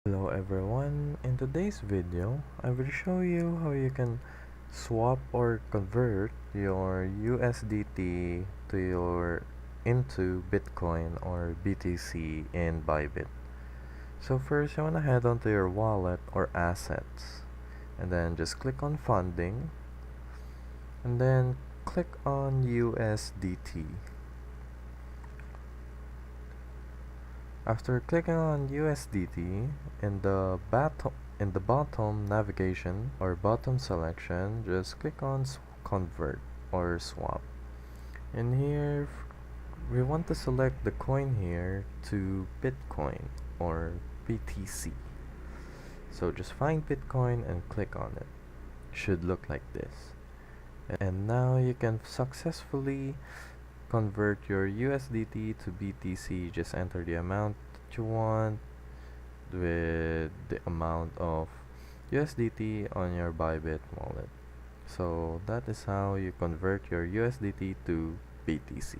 Hello everyone, in today's video, I will show you how you can swap or convert your USDT into Bitcoin or BTC in Bybit. So first you want to head onto your wallet or assets and then just click on funding and then click on USDT. After clicking on USDT, in the bottom navigation or bottom selection, just click on convert or swap. In here, we want to select the coin here to Bitcoin or BTC. So just find Bitcoin and click on it. Should look like this. And now you can successfully convert your USDT to BTC. Just enter the amount that you want with the amount of USDT on your Bybit wallet. So that is how you convert your USDT to BTC.